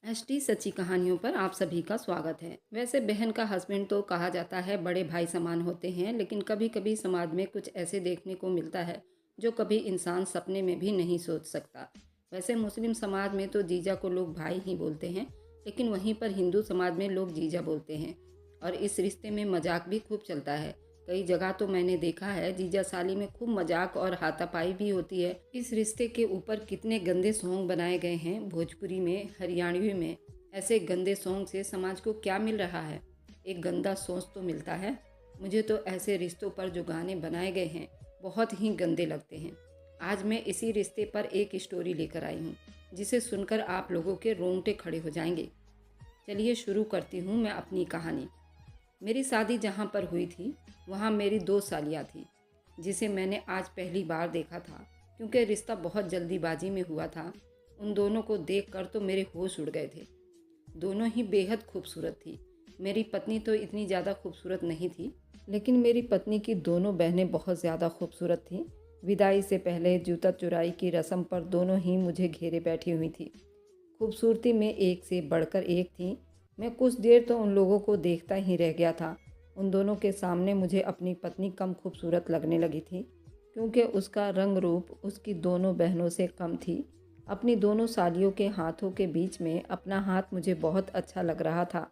ST सच्ची कहानियों पर आप सभी का स्वागत है। वैसे बहन का हस्बैंड तो कहा जाता है बड़े भाई समान होते हैं, लेकिन कभी कभी समाज में कुछ ऐसे देखने को मिलता है जो कभी इंसान सपने में भी नहीं सोच सकता। वैसे मुस्लिम समाज में तो जीजा को लोग भाई ही बोलते हैं, लेकिन वहीं पर हिंदू समाज में लोग जीजा बोलते हैं और इस रिश्ते में मजाक भी खूब चलता है। कई जगह तो मैंने देखा है जीजा साली में खूब मजाक और हाथापाई भी होती है। इस रिश्ते के ऊपर कितने गंदे सॉन्ग बनाए गए हैं भोजपुरी में, हरियाणवी में। ऐसे गंदे सॉन्ग से समाज को क्या मिल रहा है? एक गंदा सोच तो मिलता है। मुझे तो ऐसे रिश्तों पर जो गाने बनाए गए हैं बहुत ही गंदे लगते हैं। आज मैं इसी रिश्ते पर एक स्टोरी लेकर आई हूँ जिसे सुनकर आप लोगों के रोंगटे खड़े हो जाएंगे। चलिए शुरू करती हूँ मैं अपनी कहानी। मेरी शादी जहाँ पर हुई थी वहाँ मेरी दो सालियाँ थी जिसे मैंने आज पहली बार देखा था, क्योंकि रिश्ता बहुत जल्दीबाजी में हुआ था। उन दोनों को देखकर तो मेरे होश उड़ गए थे। दोनों ही बेहद खूबसूरत थी। मेरी पत्नी तो इतनी ज़्यादा खूबसूरत नहीं थी, लेकिन मेरी पत्नी की दोनों बहनें बहुत ज़्यादा खूबसूरत थीं। विदाई से पहले जूता चुराई की रस्म पर दोनों ही मुझे घेरे बैठी हुई थी। खूबसूरती में एक से बढ़कर एक थी। मैं कुछ देर तो उन लोगों को देखता ही रह गया था। उन दोनों के सामने मुझे अपनी पत्नी कम खूबसूरत लगने लगी थी, क्योंकि उसका रंग रूप उसकी दोनों बहनों से कम थी। अपनी दोनों सालियों के हाथों के बीच में अपना हाथ मुझे बहुत अच्छा लग रहा था।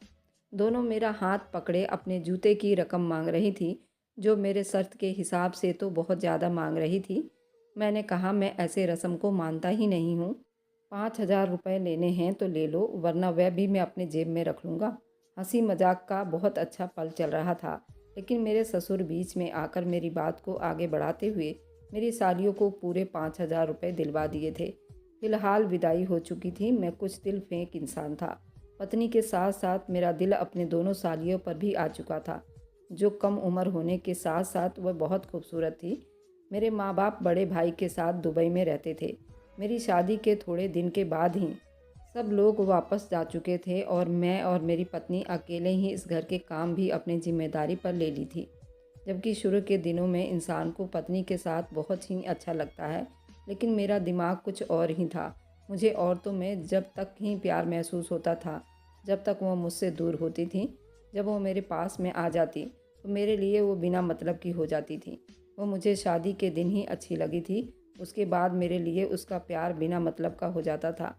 दोनों मेरा हाथ पकड़े अपने जूते की रकम मांग रही थी, जो मेरे शर्त के हिसाब से तो बहुत ज़्यादा मांग रही थी। मैंने कहा मैं ऐसे रस्म को मानता ही नहीं हूँ। 5,000 रुपये लेने हैं तो ले लो, वरना वह भी मैं अपने जेब में रख लूँगा। हंसी मजाक का बहुत अच्छा पल चल रहा था, लेकिन मेरे ससुर बीच में आकर मेरी बात को आगे बढ़ाते हुए मेरी सालियों को पूरे 5,000 रुपये दिलवा दिए थे। फिलहाल विदाई हो चुकी थी। मैं कुछ दिल फेंक इंसान था। पत्नी के साथ साथ मेरा दिल अपने दोनों सालियों पर भी आ चुका था, जो कम उम्र होने के साथ साथ वह बहुत खूबसूरत थी। मेरे माँ बाप बड़े भाई के साथ दुबई में रहते थे। मेरी शादी के थोड़े दिन के बाद ही सब लोग वापस जा चुके थे और मैं और मेरी पत्नी अकेले ही इस घर के काम भी अपनी जिम्मेदारी पर ले ली थी। जबकि शुरू के दिनों में इंसान को पत्नी के साथ बहुत ही अच्छा लगता है, लेकिन मेरा दिमाग कुछ और ही था। मुझे औरतों में जब तक ही प्यार महसूस होता था जब तक वह मुझसे दूर होती थी। जब वो मेरे पास में आ जाती तो मेरे लिए वो बिना मतलब की हो जाती थी। वो मुझे शादी के दिन ही अच्छी लगी थी, उसके बाद मेरे लिए उसका प्यार बिना मतलब का हो जाता था।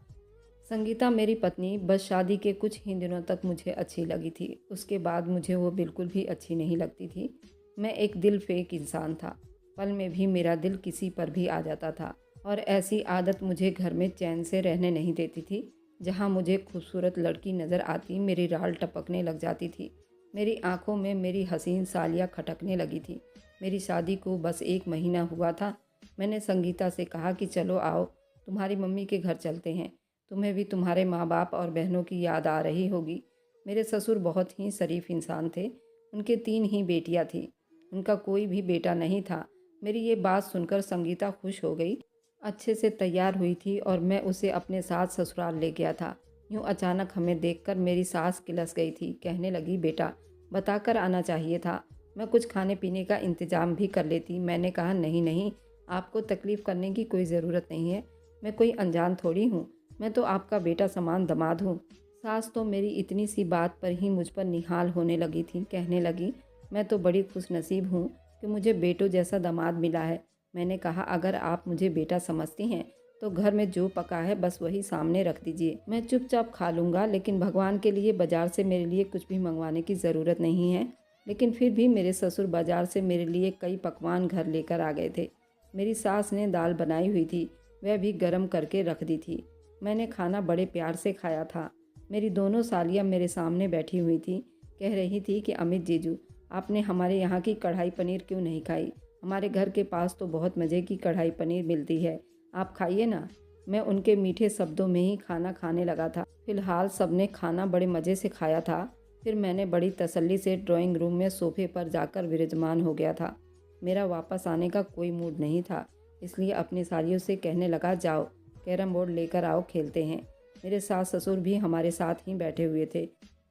संगीता मेरी पत्नी बस शादी के कुछ ही दिनों तक मुझे अच्छी लगी थी, उसके बाद मुझे वो बिल्कुल भी अच्छी नहीं लगती थी। मैं एक दिल फेंक इंसान था। पल में भी मेरा दिल किसी पर भी आ जाता था, और ऐसी आदत मुझे घर में चैन से रहने नहीं देती थी। जहाँ मुझे खूबसूरत लड़की नज़र आती मेरी राल टपकने लग जाती थी। मेरी आंखों में मेरी हसीन सालियाँ खटकने लगी थी। मेरी शादी को बस 1 महीना हुआ था। मैंने संगीता से कहा कि चलो आओ, तुम्हारी मम्मी के घर चलते हैं। तुम्हें भी तुम्हारे माँ बाप और बहनों की याद आ रही होगी। मेरे ससुर बहुत ही शरीफ इंसान थे। उनके 3 ही बेटियाँ थीं, उनका कोई भी बेटा नहीं था। मेरी ये बात सुनकर संगीता खुश हो गई। अच्छे से तैयार हुई थी और मैं उसे अपने साथ ससुराल ले गया था। यूँ अचानक हमें देखकर मेरी सास किलस गई थी। कहने लगी, बेटा बताकर आना चाहिए था, मैं कुछ खाने पीने का इंतज़ाम भी कर लेती। मैंने कहा, नहीं नहीं, आपको तकलीफ़ करने की कोई ज़रूरत नहीं है। मैं कोई अनजान थोड़ी हूँ, मैं तो आपका बेटा समान दामाद हूँ। सास तो मेरी इतनी सी बात पर ही मुझ पर निहाल होने लगी थी। कहने लगी, मैं तो बड़ी खुशनसीब हूँ कि मुझे बेटों जैसा दामाद मिला है। मैंने कहा, अगर आप मुझे बेटा समझती हैं तो घर में जो पका है बस वही सामने रख दीजिए, मैं चुपचाप खा लूँगा। लेकिन भगवान के लिए बाज़ार से मेरे लिए कुछ भी मंगवाने की ज़रूरत नहीं है। लेकिन फिर भी मेरे ससुर बाज़ार से मेरे लिए कई पकवान घर लेकर आ गए थे। मेरी सास ने दाल बनाई हुई थी, वह भी गर्म करके रख दी थी। मैंने खाना बड़े प्यार से खाया था। मेरी दोनों सालियाँ मेरे सामने बैठी हुई थी। कह रही थी कि अमित जीजू, आपने हमारे यहाँ की कढ़ाई पनीर क्यों नहीं खाई? हमारे घर के पास तो बहुत मज़े की कढ़ाई पनीर मिलती है, आप खाइए ना। मैं उनके मीठे शब्दों में ही खाना खाने लगा था। फिलहाल सबने खाना बड़े मज़े से खाया था। फिर मैंने बड़ी तसल्ली से ड्राइंग रूम में सोफे पर जाकर विराजमान हो गया था। मेरा वापस आने का कोई मूड नहीं था, इसलिए अपनी सालियों से कहने लगा, जाओ कैरम बोर्ड लेकर आओ, खेलते हैं। मेरे सास ससुर भी हमारे साथ ही बैठे हुए थे।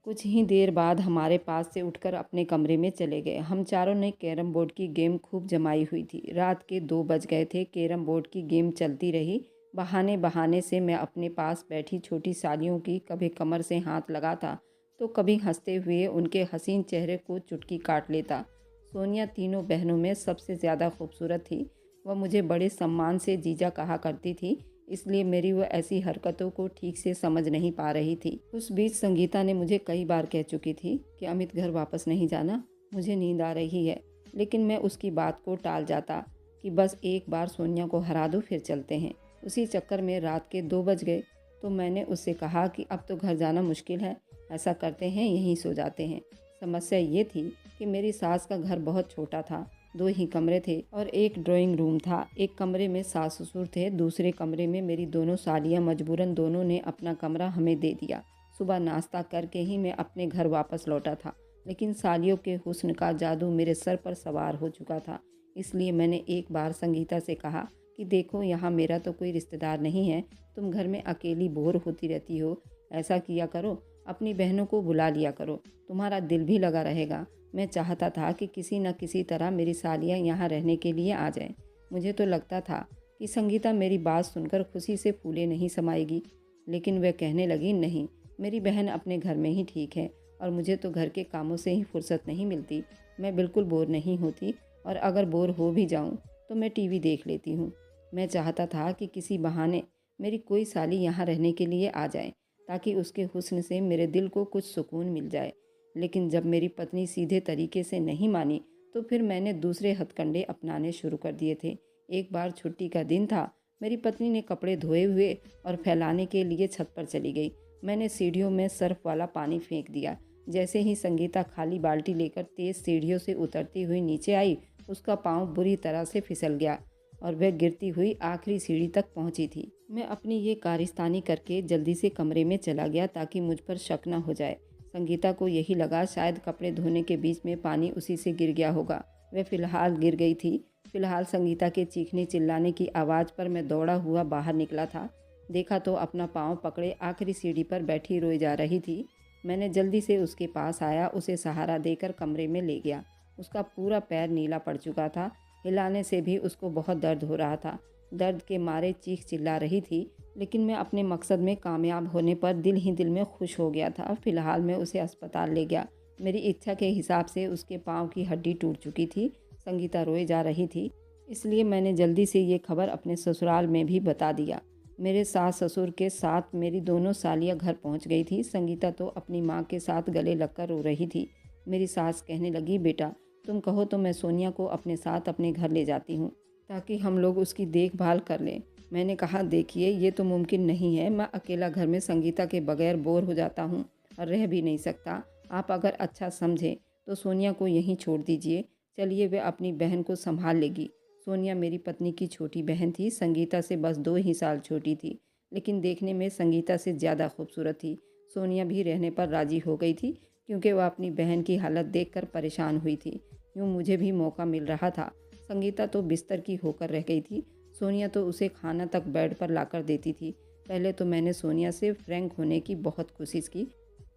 कुछ ही देर बाद हमारे पास से उठकर अपने कमरे में चले गए। हम चारों ने कैरम बोर्ड की गेम खूब जमाई हुई थी। रात के 2 बज गए थे। कैरम बोर्ड की गेम चलती रही। बहाने बहाने से मैं अपने पास बैठी छोटी सालियों की कभी कमर से हाथ लगाता तो कभी हंसते हुए उनके हसीन चेहरे को चुटकी काट लेता। सोनिया तीनों बहनों में सबसे ज़्यादा खूबसूरत थी। वह मुझे बड़े सम्मान से जीजा कहा करती थी, इसलिए मेरी वह ऐसी हरकतों को ठीक से समझ नहीं पा रही थी। उस बीच संगीता ने मुझे कई बार कह चुकी थी कि अमित घर वापस नहीं जाना, मुझे नींद आ रही है। लेकिन मैं उसकी बात को टाल जाता कि बस एक बार सोनिया को हरा दो फिर चलते हैं। उसी चक्कर में रात के 2 बज गए तो मैंने उससे कहा कि अब तो घर जाना मुश्किल है, ऐसा करते हैं यहीं सो जाते हैं। समस्या ये थी कि मेरी सास का घर बहुत छोटा था, 2 ही कमरे थे और एक ड्राइंग रूम था। एक कमरे में सास ससुर थे, दूसरे कमरे में मेरी दोनों सालियाँ। मजबूरन दोनों ने अपना कमरा हमें दे दिया। सुबह नाश्ता करके ही मैं अपने घर वापस लौटा था, लेकिन सालियों के हुस्न का जादू मेरे सर पर सवार हो चुका था। इसलिए मैंने एक बार संगीता से कहा कि देखो, यहाँ मेरा तो कोई रिश्तेदार नहीं है, तुम घर में अकेली बोर होती रहती हो, ऐसा किया करो, अपनी बहनों को बुला लिया करो, तुम्हारा दिल भी लगा रहेगा। मैं चाहता था कि किसी न किसी तरह मेरी सालियाँ यहाँ रहने के लिए आ जाएं। मुझे तो लगता था कि संगीता मेरी बात सुनकर खुशी से फूले नहीं समाएगी, लेकिन वह कहने लगी, नहीं, मेरी बहन अपने घर में ही ठीक है और मुझे तो घर के कामों से ही फुर्सत नहीं मिलती। मैं बिल्कुल बोर नहीं होती और अगर बोर हो भी जाऊँ तो मैं टीवी देख लेती हूँ। मैं चाहता था कि किसी बहाने मेरी कोई साली यहाँ रहने के लिए आ जाए ताकि उसके हुस्न से मेरे दिल को कुछ सुकून मिल जाए। लेकिन जब मेरी पत्नी सीधे तरीके से नहीं मानी तो फिर मैंने दूसरे हथकंडे अपनाने शुरू कर दिए थे। एक बार छुट्टी का दिन था, मेरी पत्नी ने कपड़े धोए हुए और फैलाने के लिए छत पर चली गई। मैंने सीढ़ियों में सर्फ वाला पानी फेंक दिया। जैसे ही संगीता खाली बाल्टी लेकर तेज सीढ़ियों से उतरती हुई नीचे आई, उसका पाँव बुरी तरह से फिसल गया और वह गिरती हुई आखिरी सीढ़ी तक पहुंची थी। मैं अपनी ये कारस्तानी करके जल्दी से कमरे में चला गया ताकि मुझ पर शक न हो जाए। संगीता को यही लगा शायद कपड़े धोने के बीच में पानी उसी से गिर गया होगा। वह फिलहाल गिर गई थी। फिलहाल संगीता के चीखने चिल्लाने की आवाज़ पर मैं दौड़ा हुआ बाहर निकला था। देखा तो अपना पाँव पकड़े आखिरी सीढ़ी पर बैठी रोई जा रही थी। मैंने जल्दी से उसके पास आया, उसे सहारा देकर कमरे में ले गया। उसका पूरा पैर नीला पड़ चुका था, हिलाने से भी उसको बहुत दर्द हो रहा था। दर्द के मारे चीख चिल्ला रही थी, लेकिन मैं अपने मकसद में कामयाब होने पर दिल ही दिल में खुश हो गया था। फिलहाल मैं उसे अस्पताल ले गया। मेरी इच्छा के हिसाब से उसके पाँव की हड्डी टूट चुकी थी। संगीता रोए जा रही थी, इसलिए मैंने जल्दी से ये खबर अपने ससुराल में भी बता दिया। मेरे सास ससुर के साथ मेरी दोनों सालियाँ घर पहुंच गई थी। संगीता तो अपनी माँ के साथ गले लगकर रो रही थी। मेरी सास कहने लगी, बेटा तुम कहो तो मैं सोनिया को अपने साथ अपने घर ले जाती हूँ ताकि हम लोग उसकी देखभाल कर लें। मैंने कहा, देखिए ये तो मुमकिन नहीं है, मैं अकेला घर में संगीता के बगैर बोर हो जाता हूँ और रह भी नहीं सकता। आप अगर अच्छा समझें तो सोनिया को यहीं छोड़ दीजिए। चलिए, वे अपनी बहन को संभाल लेगी। सोनिया मेरी पत्नी की छोटी बहन थी, संगीता से बस 2 ही साल छोटी थी, लेकिन देखने में संगीता से ज़्यादा खूबसूरत थी। सोनिया भी रहने पर राज़ी हो गई थी क्योंकि वह अपनी बहन की हालत देखकर परेशान हुई थी। यूँ मुझे भी मौका मिल रहा था। संगीता तो बिस्तर की होकर रह गई थी। सोनिया तो उसे खाना तक बेड पर लाकर देती थी। पहले तो मैंने सोनिया से फ्रैंक होने की बहुत कोशिश की।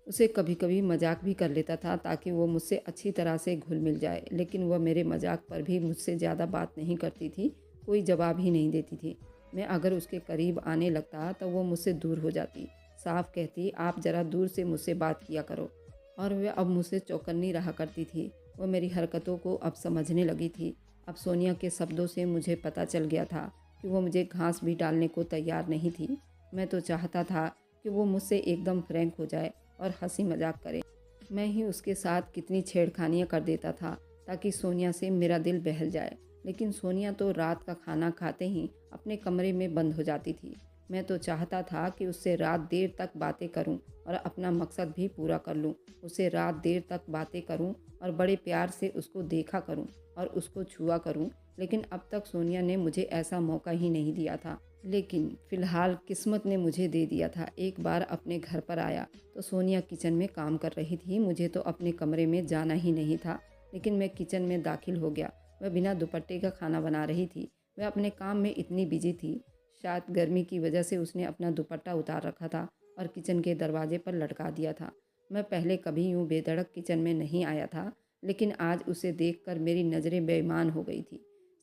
उसे कभी कभी मजाक भी कर लेता था ताकि वो मुझसे अच्छी तरह से घुल मिल जाए, लेकिन वह मेरे मजाक पर भी मुझसे ज़्यादा बात नहीं करती थी, कोई जवाब ही नहीं देती थी। मैं अगर उसके करीब आने लगता तो वो मुझसे दूर हो जाती, साफ कहती, आप ज़रा दूर से मुझसे बात किया करो। और वह अब मुझसे चौकन्नी रहा करती थी। वह मेरी हरकतों को अब समझने लगी थी। अब सोनिया के शब्दों से मुझे पता चल गया था कि वो मुझे घास भी डालने को तैयार नहीं थी। मैं तो चाहता था कि वो मुझसे एकदम फ्रैंक हो जाए और हंसी मजाक करे। मैं ही उसके साथ कितनी छेड़खानियाँ कर देता था ताकि सोनिया से मेरा दिल बहल जाए, लेकिन सोनिया तो रात का खाना खाते ही अपने कमरे में बंद हो जाती थी। मैं तो चाहता था कि उससे रात देर तक बातें करूं और अपना मकसद भी पूरा कर लूं। उससे रात देर तक बातें करूं और बड़े प्यार से उसको देखा करूं और उसको छुआ करूं, लेकिन अब तक सोनिया ने मुझे ऐसा मौका ही नहीं दिया था। लेकिन फ़िलहाल किस्मत ने मुझे दे दिया था। एक बार अपने घर पर आया तो सोनिया किचन में काम कर रही थी। मुझे तो अपने कमरे में जाना ही नहीं था, लेकिन मैं किचन में दाखिल हो गया। वह बिना दुपट्टे का खाना बना रही थी। वह अपने काम में इतनी बिजी थी, शायद गर्मी की वजह से उसने अपना दुपट्टा उतार रखा था और किचन के दरवाजे पर लटका दिया था। मैं पहले कभी यूँ बेधड़क किचन में नहीं आया था, लेकिन आज उसे देखकर मेरी नज़रें बेईमान हो गई थी।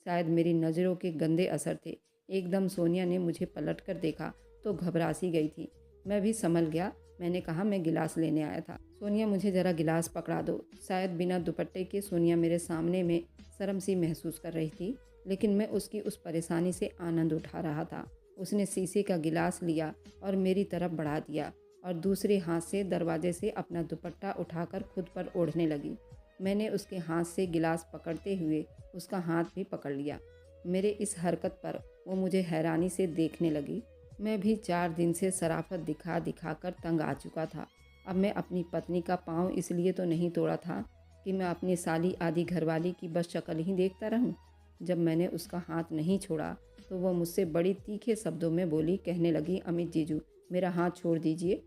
शायद मेरी नज़रों के गंदे असर थे। एकदम सोनिया ने मुझे पलट कर देखा तो घबरा सी गई थी। मैं भी संभल गया। मैंने कहा, मैं गिलास लेने आया था। सोनिया, मुझे ज़रा गिलास पकड़ा दो। शायद बिना दुपट्टे के सोनिया मेरे सामने में शर्म सी महसूस कर रही थी, लेकिन मैं उसकी उस परेशानी से आनंद उठा रहा था। उसने शीशे का गिलास लिया और मेरी तरफ बढ़ा दिया और दूसरे हाथ से दरवाजे से अपना दुपट्टा उठाकर खुद पर ओढ़ने लगी। मैंने उसके हाथ से गिलास पकड़ते हुए उसका हाथ भी पकड़ लिया। मेरे इस हरकत पर वो मुझे हैरानी से देखने लगी। मैं भी 4 दिन से शराफत दिखा दिखा कर तंग आ चुका था। अब मैं अपनी पत्नी का पाँव इसलिए तो नहीं तोड़ा था कि मैं अपनी साली आदि घरवाली की बस शक्ल ही देखता रहूं। जब मैंने उसका हाथ नहीं छोड़ा तो वह मुझसे बड़ी तीखे शब्दों में बोली, कहने लगी, अमित जीजू, मेरा हाथ छोड़ दीजिए।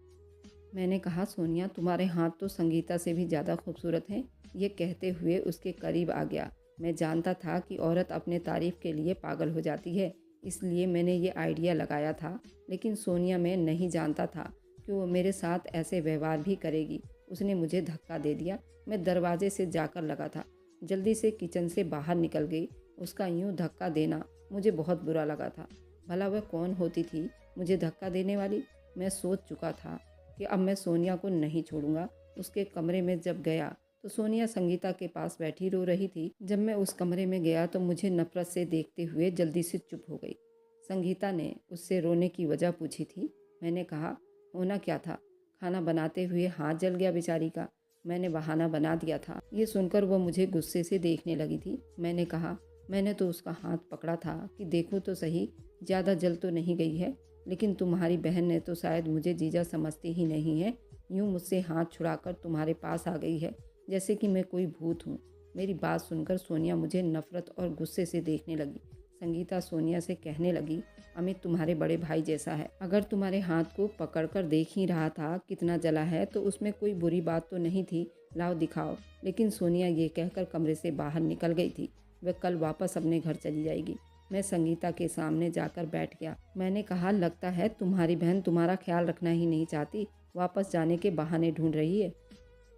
मैंने कहा, सोनिया, तुम्हारे हाथ तो संगीता से भी ज़्यादा खूबसूरत हैं। ये कहते हुए उसके करीब आ गया। मैं जानता था कि औरत अपने तारीफ़ के लिए पागल हो जाती है, इसलिए मैंने ये आइडिया लगाया था। लेकिन सोनिया, मैं नहीं जानता था कि वो मेरे साथ ऐसे व्यवहार भी करेगी। उसने मुझे धक्का दे दिया। मैं दरवाजे से जाकर लगा था। जल्दी से किचन से बाहर निकल गई। उसका यूं धक्का देना मुझे बहुत बुरा लगा था। भला वह कौन होती थी मुझे धक्का देने वाली? मैं सोच चुका था कि अब मैं सोनिया को नहीं छोड़ूंगा। उसके कमरे में जब गया तो सोनिया संगीता के पास बैठी रो रही थी। जब मैं उस कमरे में गया तो मुझे नफरत से देखते हुए जल्दी से चुप हो गई। संगीता ने उससे रोने की वजह पूछी थी। मैंने कहा, होना क्या था? खाना बनाते हुए हाथ जल गया बेचारी का। मैंने बहाना बना दिया था। ये सुनकर वह मुझे गुस्से से देखने लगी थी। मैंने कहा, मैंने तो उसका हाथ पकड़ा था कि देखो तो सही, ज़्यादा जल तो नहीं गई है। लेकिन तुम्हारी बहन ने तो शायद मुझे जीजा समझती ही नहीं है। यूँ मुझसे हाथ छुड़ाकर तुम्हारे पास आ गई है जैसे कि मैं कोई भूत हूँ। मेरी बात सुनकर सोनिया मुझे नफरत और गुस्से से देखने लगी। संगीता सोनिया से कहने लगी, अमित तुम्हारे बड़े भाई जैसा है। अगर तुम्हारे हाथ को पकड़कर देख ही रहा था कितना जला है तो उसमें कोई बुरी बात तो नहीं थी। लाओ दिखाओ। लेकिन सोनिया ये कहकर कमरे से बाहर निकल गई थी। वह कल वापस अपने घर चली जाएगी। मैं संगीता के सामने जाकर बैठ गया। मैंने कहा, लगता है तुम्हारी बहन तुम्हारा ख्याल रखना ही नहीं चाहती, वापस जाने के बहाने ढूंढ रही है।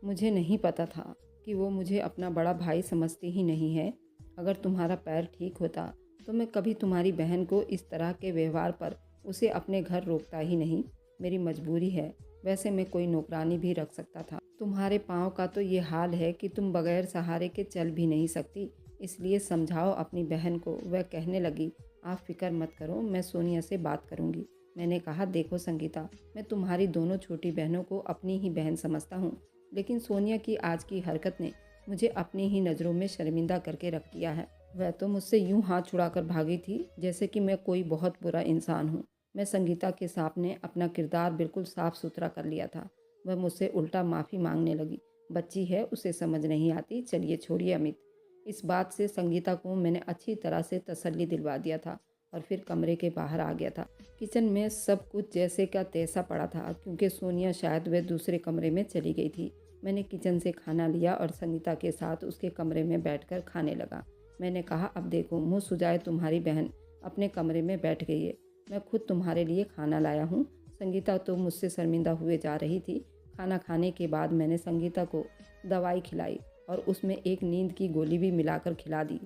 मुझे नहीं पता था कि वो मुझे अपना बड़ा भाई समझती ही नहीं है। अगर तुम्हारा पैर ठीक होता तो मैं कभी तुम्हारी बहन को इस तरह के व्यवहार पर उसे अपने घर रोकता ही नहीं। मेरी मजबूरी है। वैसे मैं कोई नौकरानी भी रख सकता था। तुम्हारे पाँव का तो ये हाल है कि तुम बगैर सहारे के चल भी नहीं सकती, इसलिए समझाओ अपनी बहन को। वह कहने लगी, आप फिक्र मत करो, मैं सोनिया से बात करूंगी। मैंने कहा, देखो संगीता, मैं तुम्हारी दोनों छोटी बहनों को अपनी ही बहन समझता हूँ, लेकिन सोनिया की आज की हरकत ने मुझे अपनी ही नज़रों में शर्मिंदा करके रख दिया है। वह तो मुझसे यूं हाथ छुड़ाकर भागी थी जैसे कि मैं कोई बहुत बुरा इंसान हूँ। मैं संगीता के सामने अपना किरदार बिल्कुल साफ सुथरा कर लिया था। वह मुझसे उल्टा माफ़ी मांगने लगी। बच्ची है, उसे समझ नहीं आती। चलिए छोड़िए अमित। इस बात से संगीता को मैंने अच्छी तरह से तसल्ली दिलवा दिया था और फिर कमरे के बाहर आ गया था। किचन में सब कुछ जैसे का तैसा पड़ा था, क्योंकि सोनिया शायद वह दूसरे कमरे में चली गई थी। मैंने किचन से खाना लिया और संगीता के साथ उसके कमरे में बैठकर खाने लगा। मैंने कहा, अब देखो, मुँह सुजाए तुम्हारी बहन अपने कमरे में बैठ गई है। मैं खुद तुम्हारे लिए खाना लाया हूँ। संगीता तो मुझसे शर्मिंदा हुए जा रही थी। खाना खाने के बाद मैंने संगीता को दवाई खिलाई और उसमें एक नींद की गोली भी मिलाकर खिला दी,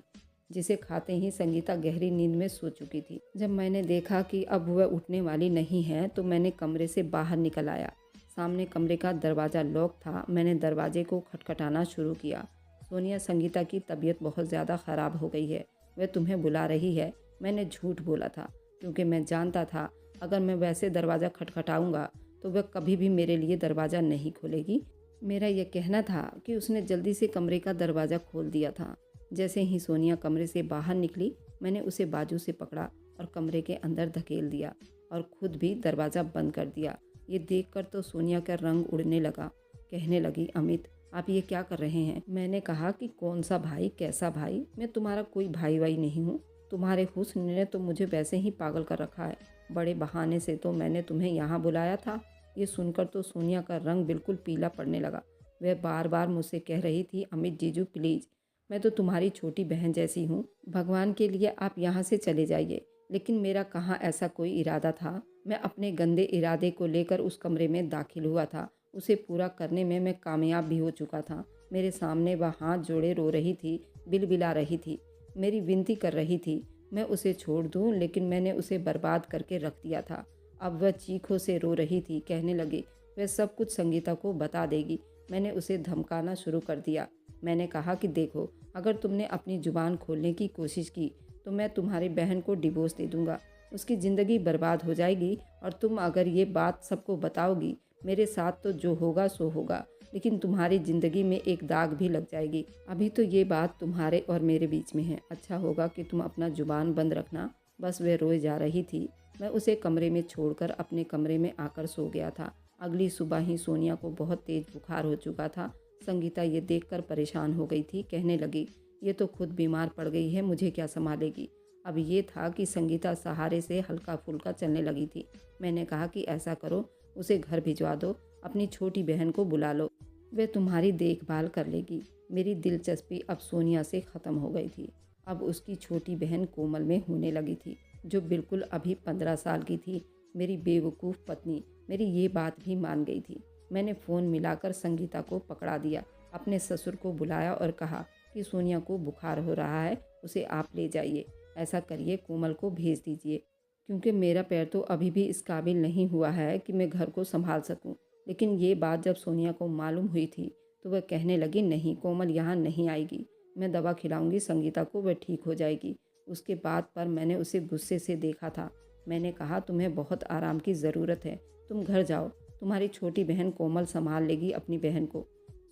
जिसे खाते ही संगीता गहरी नींद में सो चुकी थी। जब मैंने देखा कि अब वह उठने वाली नहीं है तो मैंने कमरे से बाहर निकल आया। सामने कमरे का दरवाज़ा लॉक था। मैंने दरवाजे को खटखटाना शुरू किया। सोनिया, संगीता की तबीयत बहुत ज़्यादा ख़राब हो गई है, वह तुम्हें बुला रही है। मैंने झूठ बोला था क्योंकि मैं जानता था अगर मैं वैसे दरवाज़ा खटखटाऊँगा तो वह कभी भी मेरे लिए दरवाज़ा नहीं खोलेगी। मेरा यह कहना था कि उसने जल्दी से कमरे का दरवाज़ा खोल दिया था। जैसे ही सोनिया कमरे से बाहर निकली, मैंने उसे बाजू से पकड़ा और कमरे के अंदर धकेल दिया और खुद भी दरवाज़ा बंद कर दिया। ये देखकर तो सोनिया का रंग उड़ने लगा। कहने लगी, अमित, आप ये क्या कर रहे हैं? मैंने कहा कि कौन सा भाई, कैसा भाई? मैं तुम्हारा कोई भाई वाई नहीं हूँ। तुम्हारे हुस्न ने तो मुझे वैसे ही पागल कर रखा है। बड़े बहाने से तो मैंने तुम्हें यहाँ बुलाया था। ये सुनकर तो सोनिया का रंग बिल्कुल पीला पड़ने लगा। वह बार बार मुझसे कह रही थी, अमित जीजू प्लीज़, मैं तो तुम्हारी छोटी बहन जैसी हूँ। भगवान के लिए आप यहाँ से चले जाइए। लेकिन मेरा कहाँ ऐसा कोई इरादा था। मैं अपने गंदे इरादे को लेकर उस कमरे में दाखिल हुआ था। उसे पूरा करने में मैं कामयाब भी हो चुका था। मेरे सामने वह हाथ जोड़े रो रही थी, बिलबिला रही थी, मेरी विनती कर रही थी। मैं उसे छोड़ दूं, लेकिन मैंने उसे बर्बाद करके रख दिया था। अब वह चीखों से रो रही थी, कहने लगी वह सब कुछ संगीता को बता देगी। मैंने उसे धमकाना शुरू कर दिया। मैंने कहा कि देखो, अगर तुमने अपनी जुबान खोलने की कोशिश की तो मैं तुम्हारी बहन को डिवोर्स दे दूंगा। उसकी ज़िंदगी बर्बाद हो जाएगी, और तुम अगर ये बात सबको बताओगी, मेरे साथ तो जो होगा सो होगा, लेकिन तुम्हारी ज़िंदगी में एक दाग भी लग जाएगी। अभी तो ये बात तुम्हारे और मेरे बीच में है। अच्छा होगा कि तुम अपना जुबान बंद रखना। बस वह रोए जा रही थी। मैं उसे कमरे में छोड़कर अपने कमरे में आकर सो गया था। अगली सुबह ही सोनिया को बहुत तेज बुखार हो चुका था। संगीता ये देखकर परेशान हो गई थी, कहने लगी ये तो खुद बीमार पड़ गई है, मुझे क्या संभालेगी। अब ये था कि संगीता सहारे से हल्का फुल्का चलने लगी थी। मैंने कहा कि ऐसा करो, उसे घर भिजवा दो, अपनी छोटी बहन को बुला लो, वह तुम्हारी देखभाल कर लेगी। मेरी दिलचस्पी अब सोनिया से ख़त्म हो गई थी। अब उसकी छोटी बहन कोमल में होने लगी थी, जो बिल्कुल अभी 15 साल की थी। मेरी बेवकूफ़ पत्नी मेरी ये बात भी मान गई थी। मैंने फ़ोन मिलाकर संगीता को पकड़ा दिया, अपने ससुर को बुलाया और कहा कि सोनिया को बुखार हो रहा है, उसे आप ले जाइए। ऐसा करिए, कोमल को भेज दीजिए, क्योंकि मेरा पैर तो अभी भी इस काबिल नहीं हुआ है कि मैं घर को संभाल सकूं। लेकिन ये बात जब सोनिया को मालूम हुई थी तो वह कहने लगी नहीं, कोमल यहाँ नहीं आएगी। मैं दवा खिलाऊंगी संगीता को, वह ठीक हो जाएगी। उसके बाद पर मैंने उसे गुस्से से देखा था। मैंने कहा तुम्हें बहुत आराम की ज़रूरत है, तुम घर जाओ, तुम्हारी छोटी बहन कोमल संभाल लेगी अपनी बहन को।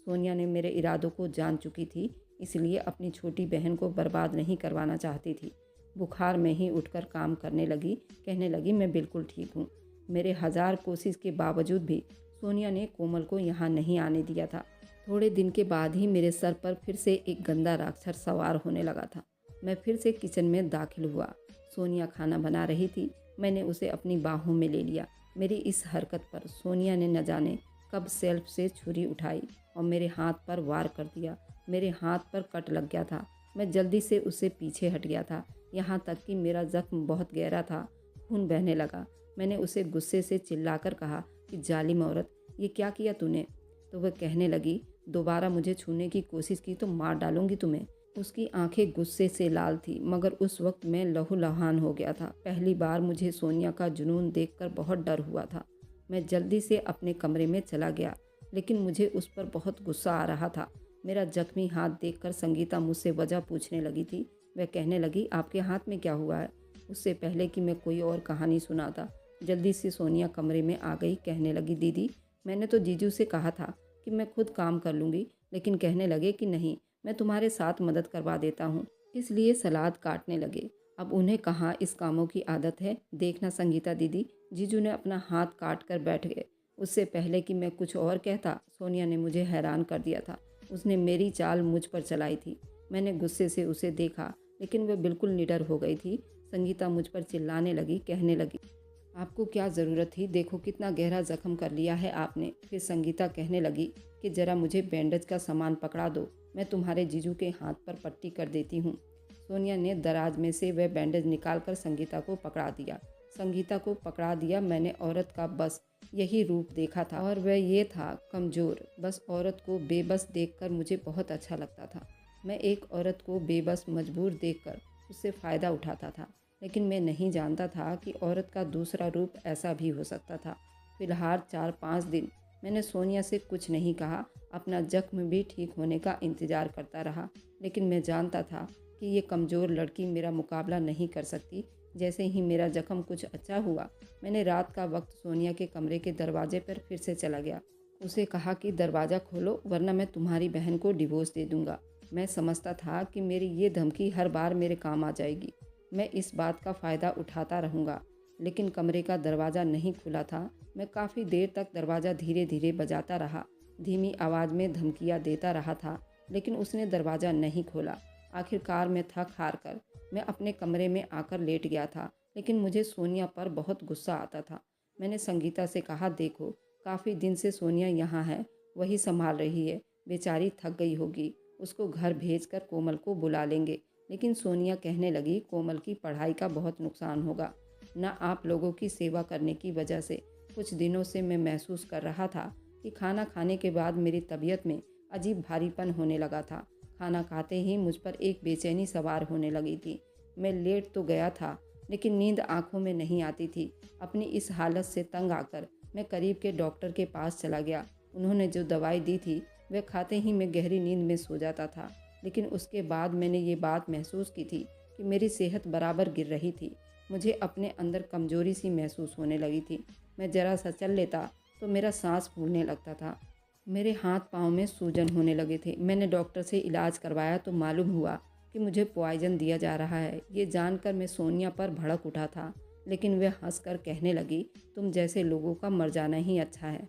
सोनिया ने मेरे इरादों को जान चुकी थी, इसलिए अपनी छोटी बहन को बर्बाद नहीं करवाना चाहती थी। बुखार में ही उठकर काम करने लगी, कहने लगी मैं बिल्कुल ठीक हूँ। मेरे 1000 कोशिश के बावजूद भी सोनिया ने कोमल को यहाँ नहीं आने दिया था। थोड़े दिन के बाद ही मेरे सर पर फिर से एक गंदा राक्षस सवार होने लगा था। मैं फिर से किचन में दाखिल हुआ। सोनिया खाना बना रही थी। मैंने उसे अपनी बाहों में ले लिया। मेरी इस हरकत पर सोनिया ने न जाने कब शेल्फ से छुरी उठाई और मेरे हाथ पर वार कर दिया। मेरे हाथ पर कट लग गया था। मैं जल्दी से उससे पीछे हट गया था, यहाँ तक कि मेरा जख्म बहुत गहरा था, खून बहने लगा। मैंने उसे गुस्से से चिल्लाकर कहा कि जालिम औरत, ये क्या किया तूने। तो वह कहने लगी दोबारा मुझे छूने की कोशिश की तो मार डालूंगी तुम्हें। उसकी आंखें गुस्से से लाल थी, मगर उस वक्त मैं लहूलुहान हो गया था। पहली बार मुझे सोनिया का जुनून देखकर बहुत डर हुआ था। मैं जल्दी से अपने कमरे में चला गया, लेकिन मुझे उस पर बहुत गुस्सा आ रहा था। मेरा जख्मी हाथ देखकर संगीता मुझसे वजह पूछने लगी थी। वह कहने लगी आपके हाथ में क्या हुआ है। उससे पहले कि मैं कोई और कहानी सुनाता, जल्दी से सोनिया कमरे में आ गई, कहने लगी दीदी, मैंने तो जीजू से कहा था कि मैं खुद काम कर लूँगी, लेकिन कहने लगे कि नहीं, मैं तुम्हारे साथ मदद करवा देता हूँ, इसलिए सलाद काटने लगे। अब उन्हें कहाँ इस कामों की आदत है। देखना संगीता दीदी, जीजू ने अपना हाथ काट कर बैठ गए। उससे पहले कि मैं कुछ और कहता, सोनिया ने मुझे हैरान कर दिया था। उसने मेरी चाल मुझ पर चलाई थी। मैंने गुस्से से उसे देखा, लेकिन वह बिल्कुल निडर हो गई थी। संगीता मुझ पर चिल्लाने लगी, कहने लगी आपको क्या ज़रूरत थी, देखो कितना गहरा जख्म कर लिया है आपने। फिर संगीता कहने लगी कि ज़रा मुझे बैंडेज का सामान पकड़ा दो, मैं तुम्हारे जीजू के हाथ पर पट्टी कर देती हूँ। सोनिया ने दराज में से वह बैंडेज निकालकर संगीता को पकड़ा दिया। संगीता को पकड़ा दिया। मैंने औरत का बस यही रूप देखा था, और वह ये था, कमज़ोर। बस औरत को बेबस देखकर मुझे बहुत अच्छा लगता था। मैं एक औरत को बेबस मजबूर देखकर उससे फ़ायदा उठाता था, लेकिन मैं नहीं जानता था कि औरत का दूसरा रूप ऐसा भी हो सकता था। फिलहाल 4-5 दिन मैंने सोनिया से कुछ नहीं कहा, अपना जख्म भी ठीक होने का इंतज़ार करता रहा। लेकिन मैं जानता था कि ये कमज़ोर लड़की मेरा मुकाबला नहीं कर सकती। जैसे ही मेरा जख्म कुछ अच्छा हुआ, मैंने रात का वक्त सोनिया के कमरे के दरवाजे पर फिर से चला गया। उसे कहा कि दरवाज़ा खोलो, वरना मैं तुम्हारी बहन को डिवोर्स दे दूँगा। मैं समझता था कि मेरी ये धमकी हर बार मेरे काम आ जाएगी। मैं इस बात का फ़ायदा उठाता रहूँगा, लेकिन कमरे का दरवाज़ा नहीं खुला था। मैं काफ़ी देर तक दरवाज़ा धीरे धीरे बजाता रहा, धीमी आवाज़ में धमकियाँ देता रहा था, लेकिन उसने दरवाज़ा नहीं खोला। आखिरकार मैं थक हार कर मैं अपने कमरे में आकर लेट गया था, लेकिन मुझे सोनिया पर बहुत गुस्सा आता था। मैंने संगीता से कहा देखो, काफ़ी दिन से सोनिया यहाँ है, वही संभाल रही है, बेचारी थक गई होगी, उसको घर भेजकर कोमल को बुला लेंगे। लेकिन सोनिया कहने लगी कोमल की पढ़ाई का बहुत नुकसान होगा, न आप लोगों की सेवा करने की वजह से। कुछ दिनों से मैं महसूस कर रहा था कि खाना खाने के बाद मेरी तबीयत में अजीब भारीपन होने लगा था। खाना खाते ही मुझ पर एक बेचैनी सवार होने लगी थी। मैं लेट तो गया था, लेकिन नींद आंखों में नहीं आती थी। अपनी इस हालत से तंग आकर मैं करीब के डॉक्टर के पास चला गया। उन्होंने जो दवाई दी थी वह खाते ही मैं गहरी नींद में सो जाता था। लेकिन उसके बाद मैंने ये बात महसूस की थी कि मेरी सेहत बराबर गिर रही थी। मुझे अपने अंदर कमजोरी सी महसूस होने लगी थी। मैं ज़रा सा चल लेता तो मेरा सांस फूलने लगता था। मेरे हाथ पाँव में सूजन होने लगे थे। मैंने डॉक्टर से इलाज करवाया तो मालूम हुआ कि मुझे पॉइजन दिया जा रहा है। ये जानकर मैं सोनिया पर भड़क उठा था, लेकिन वह हंसकर कहने लगी, तुम जैसे लोगों का मर जाना ही अच्छा है।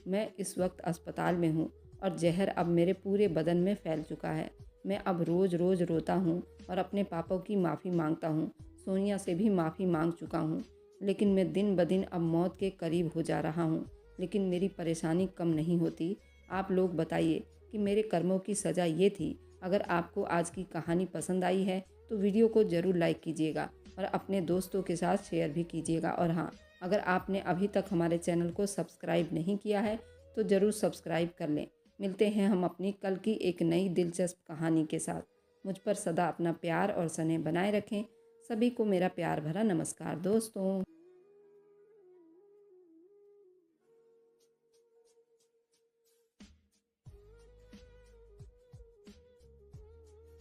मैं इस वक्त अस्पताल में हूँ और जहर अब मेरे पूरे बदन में फैल चुका है। मैं अब रोज़ रोज़ रोता हूँ और अपने पापा की माफ़ी मांगता हूँ। सोनिया से भी माफ़ी मांग चुका हूँ, लेकिन मैं दिन ब दिन अब मौत के करीब हो जा रहा हूँ। लेकिन मेरी परेशानी कम नहीं होती। आप लोग बताइए कि मेरे कर्मों की सज़ा ये थी। अगर आपको आज की कहानी पसंद आई है तो वीडियो को ज़रूर लाइक कीजिएगा और अपने दोस्तों के साथ शेयर भी कीजिएगा। और हाँ, अगर आपने अभी तक हमारे चैनल को सब्सक्राइब नहीं किया है तो ज़रूर सब्सक्राइब कर लें। मिलते हैं हम अपनी कल की एक नई दिलचस्प कहानी के साथ। मुझ पर सदा अपना प्यार और स्नेह बनाए रखें। सभी को मेरा प्यार भरा नमस्कार दोस्तों।